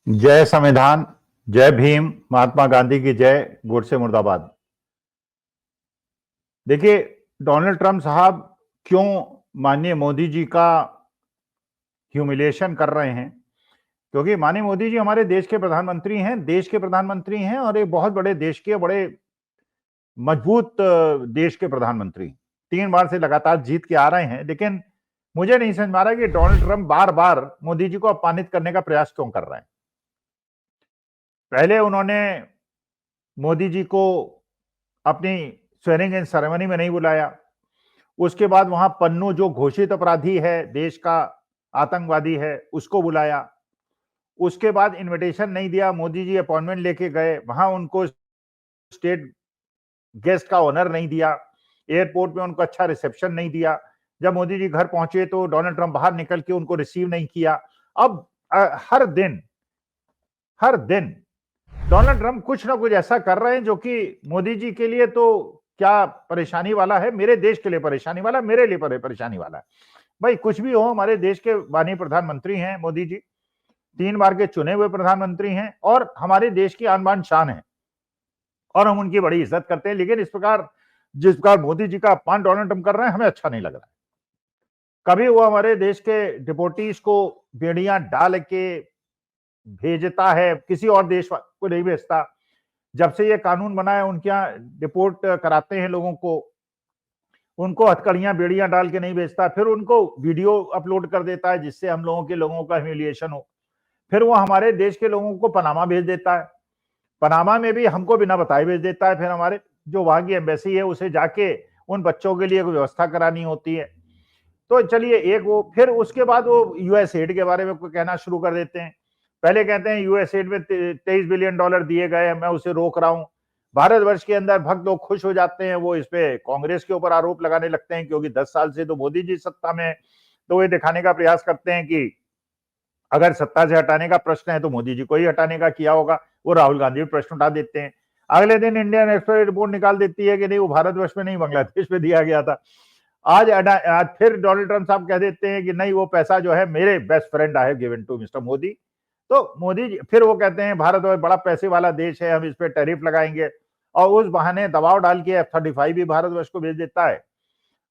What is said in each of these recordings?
जय संविधान, जय भीम, महात्मा गांधी की जय, गोडसे मुर्दाबाद। देखिए, डोनाल्ड ट्रंप साहब क्यों माननीय मोदी जी का ह्यूमिलिएशन कर रहे हैं? क्योंकि माननीय मोदी जी हमारे देश के प्रधानमंत्री हैं, और एक बहुत बड़े देश के बड़े मजबूत देश के प्रधानमंत्री। 3 बार से लगातार जीत के आ रहे हैं, लेकिन मुझे नहीं समझ में आ रहा कि डोनाल्ड ट्रंप बार-बार मोदी जी को अपमानित करने का प्रयास क्यों कर रहे हैं? पहले उन्होंने मोदी जी को अपनी स्वेरिंग इन सेरेमनी में नहीं बुलाया। उसके बाद वहां पन्नू जो घोषित अपराधी है, देश का आतंकवादी है, उसको बुलाया। उसके बाद इनविटेशन नहीं दिया, मोदी जी अपॉइंटमेंट लेके गए, वहां उनको स्टेट गेस्ट का ऑनर नहीं दिया, एयरपोर्ट में उनको अच्छा रिसेप्शन नहीं दिया। जब मोदी जी घर पहुंचे तो डोनाल्ड ट्रंप बाहर निकल के उनको रिसीव नहीं किया। अब हर दिन डोनाल्ड ट्रंप कुछ ना कुछ ऐसा कर रहे हैं जो कि मोदी जी के लिए तो क्या परेशानी वाला है, मेरे देश के लिए परेशानी वाला, मेरे लिए परेशानी वाला है। भाई कुछ भी हो, हमारे देश के माननीय प्रधानमंत्री हैं मोदी जी, 3 बार के चुने हुए प्रधानमंत्री हैं और हमारे देश की आन बान शान है और हम उनकी बड़ी इज्जत करते हैं। लेकिन जिस प्रकार मोदी जी का अपमान डोनाल्ड ट्रंप कर रहे हैं, हमें अच्छा नहीं लग रहा है। कभी वो हमारे देश के डिपोटीज को बेड़ियां डाल के भेजता है, किसी और देश को नहीं भेजता। जब से ये कानून बना है, उनके यहाँ डिपोर्ट कराते हैं लोगों को, उनको हथकड़ियां बेड़ियां डाल के नहीं भेजता, फिर उनको वीडियो अपलोड कर देता है जिससे हम लोगों का ह्यूमिलिएशन हो। फिर वो हमारे देश के लोगों को पनामा भेज देता है, पनामा में भी हमको बिना बताए भेज देता है। फिर हमारे जो वहां की एम्बेसी है, उसे जाके उन बच्चों के लिए कोई व्यवस्था करानी होती है। तो चलिए, एक वो, फिर उसके बाद वो यूएस एड के बारे में कहना शुरू कर देते हैं। पहले कहते हैं यूएस एड में $23 बिलियन दिए गए हैं, मैं उसे रोक रहा हूं। भारतवर्ष के अंदर भक्त लोग खुश हो जाते हैं, वो इस पे कांग्रेस के ऊपर आरोप लगाने लगते हैं, क्योंकि 10 साल से तो मोदी जी सत्ता में है। तो ये दिखाने का प्रयास करते हैं कि अगर सत्ता से हटाने का प्रश्न है तो मोदी जी को ही हटाने का किया होगा। वो राहुल गांधी भी प्रश्न उठा देते हैं। अगले दिन इंडियन एक्सप्रेस रिपोर्ट निकाल देती है कि नहीं, वो भारतवर्ष में नहीं, बांग्लादेश में दिया गया था। आज फिर डोनाल्ड ट्रंप साहब कह देते हैं कि नहीं, वो पैसा जो है मेरे best friend I have given to mister Modi. तो मोदी जी फिर वो कहते हैं भारत बड़ा पैसे वाला देश है, हम इस पे टैरिफ लगाएंगे, और उस बहाने दबाव डाल के F-35 भी भारतवर्ष को भेज देता है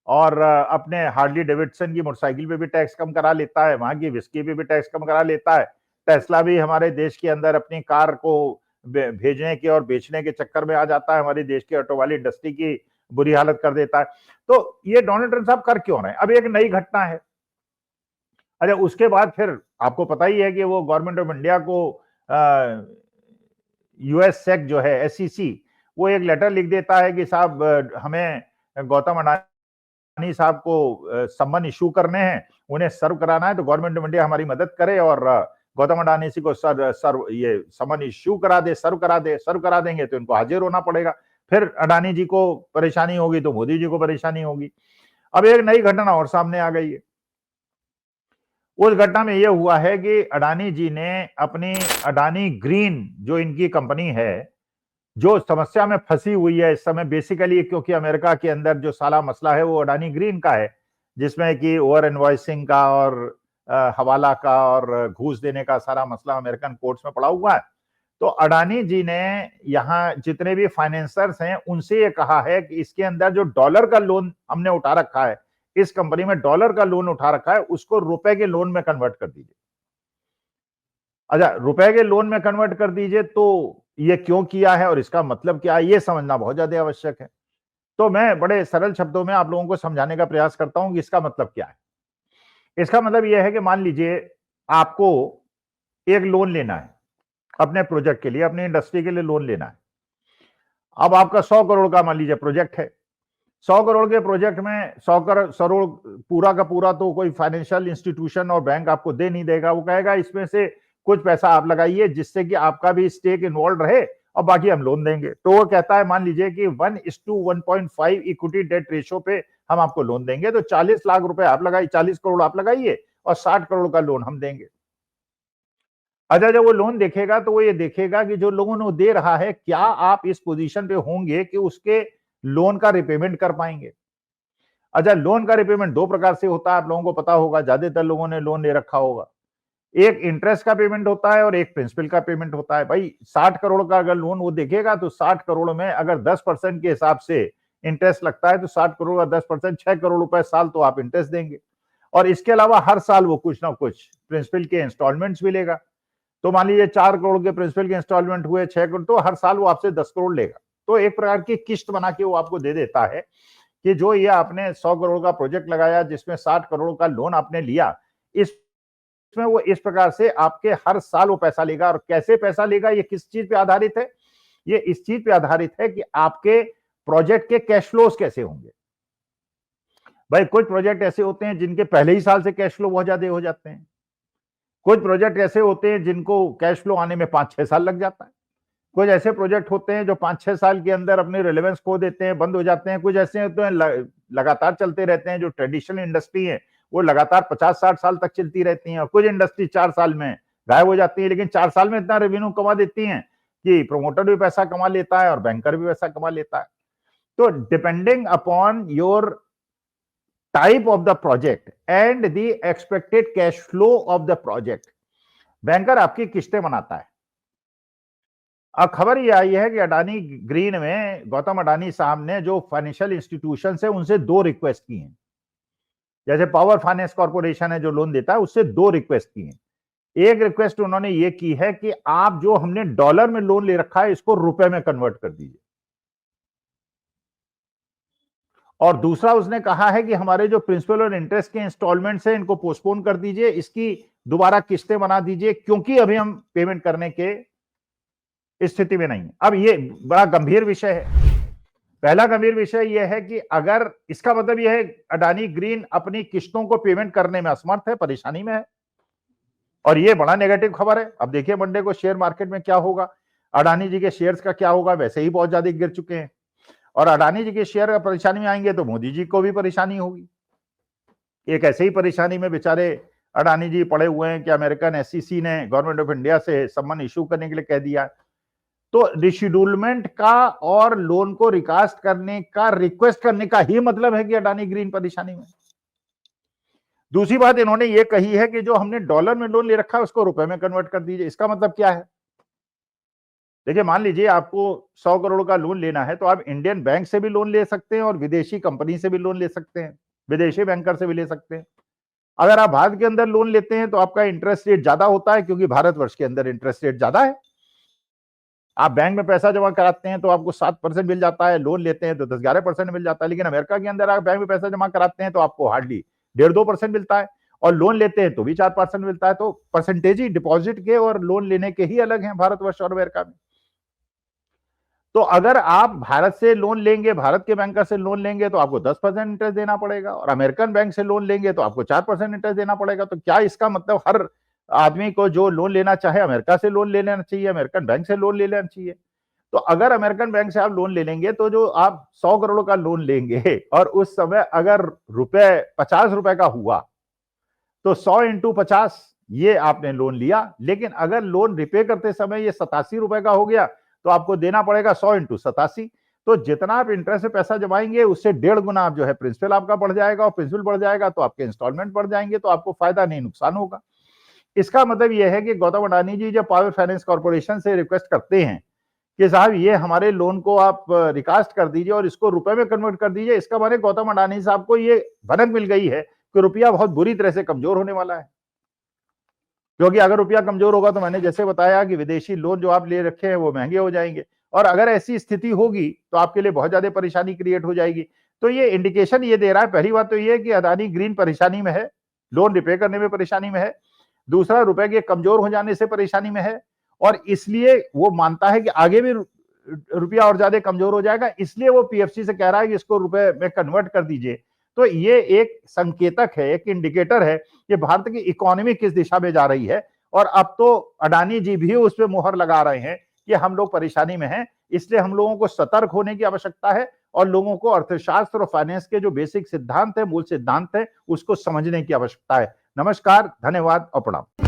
और अपने हार्ली डेविडसन की मोटरसाइकिल पे भी टैक्स कम करा लेता है, वहां की विस्की पे भी टैक्स कम करा लेता है। टेस्ला भी हमारे देश के अंदर अपनी कार को भेजने के और बेचने के चक्कर में आ जाता है, हमारे देश की ऑटो वाली इंडस्ट्री की बुरी हालत कर देता है। तो ये डोनाल्ड ट्रंप साहब कर क्यों रहे हैं? अब एक नई घटना है। अच्छा, उसके बाद फिर आपको पता ही है कि वो गवर्नमेंट ऑफ इंडिया को यूएस सेक जो है, SEC, वो एक लेटर लिख देता है कि साहब हमें गौतम अडानी साहब को सम्मन इशू करने हैं, उन्हें सर्व कराना है, तो गवर्नमेंट ऑफ इंडिया हमारी मदद करे और गौतम अडानी जी को ये समन इशू करा दे, सर्व करा देंगे तो इनको हाजिर होना पड़ेगा। फिर अडानी जी को परेशानी होगी तो मोदी जी को परेशानी होगी। अब एक नई घटना और सामने आ गई है। उस घटना में यह हुआ है कि अडानी जी ने अपनी अडानी ग्रीन जो इनकी कंपनी है, जो समस्या में फंसी हुई है इस समय, बेसिकली क्योंकि अमेरिका के अंदर जो सारा मसला है वो अडानी ग्रीन का है, जिसमें कि ओवर इनवॉइसिंग का और हवाला का और घूस देने का सारा मसला अमेरिकन कोर्ट्स में पड़ा हुआ है। तो अडानी जी ने यहाँ जितने भी फाइनेंसर्स हैं उनसे ये कहा है कि इसके अंदर जो डॉलर का लोन हमने उठा रखा है, इस कंपनी में डॉलर का लोन उठा रखा है, उसको रुपए के लोन में कन्वर्ट कर दीजिए। अच्छा, रुपए के लोन में कन्वर्ट कर दीजिए, तो ये क्यों किया है और इसका मतलब क्या है, ये समझना बहुत ज्यादा आवश्यक है। तो मैं बड़े सरल शब्दों में आप लोगों को समझाने का प्रयास करता हूं कि इसका मतलब क्या है। इसका मतलब यह है कि मान लीजिए आपको एक लोन लेना है, अपने प्रोजेक्ट के लिए, अपनी इंडस्ट्री के लिए लोन लेना है। अब आपका 100 करोड़ का मान लीजिए प्रोजेक्ट है। 100 करोड़ के प्रोजेक्ट में 100 करोड़ पूरा का पूरा तो कोई फाइनेंशियल इंस्टीट्यूशन और बैंक आपको दे नहीं देगा। वो कहेगा इसमें से कुछ पैसा आप लगाइए जिससे कि आपका भी स्टेक इन्वॉल्व रहे और बाकी हम लोन देंगे। तो वो कहता है, मान लीजिए कि 1:1.5 इक्विटी डेट रेशियो पे हम आपको लोन देंगे, तो 40 लाख रुपए आप लगाइए, 40 करोड़ आप लगाइए और 60 करोड़ का लोन हम देंगे। अच्छा, जब वो लोन देखेगा तो वो ये देखेगा कि जो लोगों ने दे रहा है, क्या आप इस पोजीशन पे होंगे कि उसके लोन का रिपेमेंट कर पाएंगे। अच्छा, लोन का रिपेमेंट दो प्रकार से होता है, आप लोगों को पता होगा, ज्यादातर लोगों ने लोन ले रखा होगा। एक इंटरेस्ट का पेमेंट होता है और एक प्रिंसिपल का पेमेंट होता है। भाई 60 करोड़ का अगर लोन वो देखेगा तो 60 करोड़ में अगर 10% के हिसाब से इंटरेस्ट लगता है तो 60 करोड़ का 10% 6 करोड़ रुपए साल तो आप इंटरेस्ट देंगे, और इसके अलावा हर साल वो कुछ ना कुछ प्रिंसिपल के इंस्टॉलमेंट्स भी लेगा। तो मान लीजिए 4 करोड़ के प्रिंसिपल के इंस्टॉलमेंट हुए 6 करोड़, तो हर साल वो आपसे 10 करोड़ लेगा। तो एक प्रकार की किस्त बना के वो आपको दे देता है कि जो ये आपने 100 करोड़ का प्रोजेक्ट लगाया जिसमें 60 करोड़ का लोन आपने लिया, इसमें वो इस प्रकार से आपके हर साल वो पैसा लेगा। और कैसे पैसा लेगा, ये किस चीज पे आधारित है? ये इस चीज पे आधारित है कि आपके प्रोजेक्ट के कैश फ्लोज कैसे होंगे। भाई कुछ प्रोजेक्ट ऐसे होते हैं जिनके पहले ही साल से कैश फ्लो बहुत ज्यादा हो जाते हैं, कुछ प्रोजेक्ट ऐसे होते हैं जिनको कैश फ्लो आने में 5-6 साल लग जाता है, कुछ ऐसे प्रोजेक्ट होते हैं जो 5-6 साल के अंदर अपने रिलेवेंस खो देते हैं, बंद हो जाते हैं, कुछ ऐसे होते हैं लगातार चलते रहते हैं। जो ट्रेडिशनल इंडस्ट्री है वो लगातार 50-60 साल तक चलती रहती हैं, और कुछ इंडस्ट्री 4 साल में गायब हो जाती है, लेकिन 4 साल में इतना रेवेन्यू कमा देती हैं कि प्रमोटर भी पैसा कमा लेता है और बैंकर भी पैसा कमा लेता है। तो depending upon your type of the project and the expected cash flow of the project, banker आपकी किस्तें बनाता है। अब खबर ये आई है कि अडानी ग्रीन में गौतम अडानी साहब ने जो फाइनेंशियल इंस्टीट्यूशन है उनसे 2 रिक्वेस्ट की हैं। जैसे पावर फाइनेंस कॉर्पोरेशन है जो लोन देता है, उससे 2 रिक्वेस्ट की हैं। एक रिक्वेस्ट उन्होंने ये की है कि आप जो हमने डॉलर में लोन ले रखा है इसको रुपए में कन्वर्ट कर दीजिए, और दूसरा उसने कहा है कि हमारे जो प्रिंसिपल और इंटरेस्ट के इंस्टॉलमेंट्स हैं इनको पोस्टपोन कर दीजिए, इसकी दोबारा किस्तें बना दीजिए, क्योंकि अभी हम पेमेंट करने के स्थिति में नहीं है। अब ये बड़ा गंभीर विषय है। पहला गंभीर विषय यह है कि अगर इसका मतलब यह है अडानी ग्रीन अपनी किस्तों को पेमेंट करने में असमर्थ है, परेशानी में है, और यह बड़ा नेगेटिव खबर है। अब देखिए मंडे को शेयर मार्केट में क्या होगा, अडानी जी के शेयर्स का क्या होगा, वैसे ही बहुत ज्यादा गिर चुके हैं, और अडानी जी के शेयर का परेशानी में आएंगे तो मोदी जी को भी परेशानी होगी। एक ऐसे ही परेशानी में बेचारे अडानी जी पड़े हुए हैं कि अमेरिकन एसईसी ने गवर्नमेंट ऑफ इंडिया से सम्मन इशू करने के लिए कह दिया। तो रिशेड्यूलमेंट का और लोन को रिकास्ट करने का रिक्वेस्ट करने का ही मतलब है कि अडानी ग्रीन परेशानी में। दूसरी बात इन्होंने ये कही है कि जो हमने डॉलर में लोन ले रखा है उसको रुपए में कन्वर्ट कर दीजिए। इसका मतलब क्या है? देखिए मान लीजिए आपको 100 करोड़ का लोन लेना है तो आप इंडियन बैंक से भी लोन ले सकते हैं और विदेशी कंपनी से भी लोन ले सकते हैं, विदेशी बैंकर से भी ले सकते हैं। अगर आप भारत के अंदर लोन लेते हैं तो आपका इंटरेस्ट रेट ज्यादा होता है, क्योंकि भारतवर्ष के अंदर इंटरेस्ट रेट ज्यादा है। आप बैंक में पैसा जमा कराते हैं तो आपको 7% मिल जाता है, लोन लेते हैं तो 10-11% मिल जाता है। लेकिन अमेरिका के अंदर आप बैंक में पैसा जमा कराते हैं तो आपको हार्डली 1.5-2% मिलता है, और लोन लेते हैं तो भी 4% मिलता है। तो परसेंटेज ही डिपॉजिट के और लोन लेने के ही अलग हैं भारतवर्ष और अमेरिका में। तो अगर आप भारत से लोन लेंगे, भारत के बैंकर से लोन लेंगे तो आपको 10% इंटरेस्ट देना पड़ेगा, और अमेरिकन बैंक से लोन लेंगे तो आपको 4% इंटरेस्ट देना पड़ेगा। तो क्या इसका मतलब हर आदमी को जो लोन लेना चाहे अमेरिका से लोन ले लेना चाहिए, अमेरिकन बैंक से लोन ले लेना चाहिए? तो अगर अमेरिकन बैंक से आप लोन ले लेंगे तो जो आप 100 करोड़ का लोन लेंगे और उस समय अगर रुपए 50 रुपए का हुआ तो 100 × 50 ये आपने लोन लिया, लेकिन अगर लोन रिपे करते समय ये 87 रुपए का हो गया तो आपको देना पड़ेगा 100 × 87। तो जितना आप इंटरेस्ट से पैसा जमाएंगे उससे 1.5 गुना आप जो है प्रिंसिपल आपका बढ़ जाएगा, और प्रिंसिपल बढ़ जाएगा तो आपके इंस्टॉलमेंट बढ़ जाएंगे, तो आपको फायदा नहीं नुकसान होगा। इसका मतलब यह है कि गौतम अडानी जी जब पावर फाइनेंस कॉर्पोरेशन से रिक्वेस्ट करते हैं कि साहब ये हमारे लोन को आप रिकास्ट कर दीजिए और इसको रुपए में कन्वर्ट कर दीजिए, इसका मतलब गौतम अडानी साहब को ये भनक मिल गई है कि रुपया बहुत बुरी तरह से कमजोर होने वाला है। क्योंकि अगर रुपया कमजोर होगा तो मैंने जैसे बताया कि विदेशी लोन जो आप ले रखे हैं वो महंगे हो जाएंगे, और अगर ऐसी स्थिति होगी तो आपके लिए बहुत ज्यादा परेशानी क्रिएट हो जाएगी। तो ये इंडिकेशन ये दे रहा है, पहली बात तो ये है कि अडानी ग्रीन परेशानी में है, लोन रिपे करने में परेशानी में है। दूसरा, रुपए के कमजोर हो जाने से परेशानी में है, और इसलिए वो मानता है कि आगे भी रुपया और ज्यादा कमजोर हो जाएगा, इसलिए वो पीएफसी से कह रहा है कि इसको रुपए में कन्वर्ट कर दीजिए। तो ये एक संकेतक है, एक इंडिकेटर है कि भारत की इकोनॉमी किस दिशा में जा रही है, और अब तो अडानी जी भी उस पर मुहर लगा रहे हैं कि हम लोग परेशानी में हैं। इसलिए हम लोगों को सतर्क होने की आवश्यकता है, और लोगों को अर्थशास्त्र और फाइनेंस के जो बेसिक सिद्धांत है, मूल सिद्धांत है, उसको समझने की आवश्यकता है। नमस्कार, धन्यवाद और प्रणाम।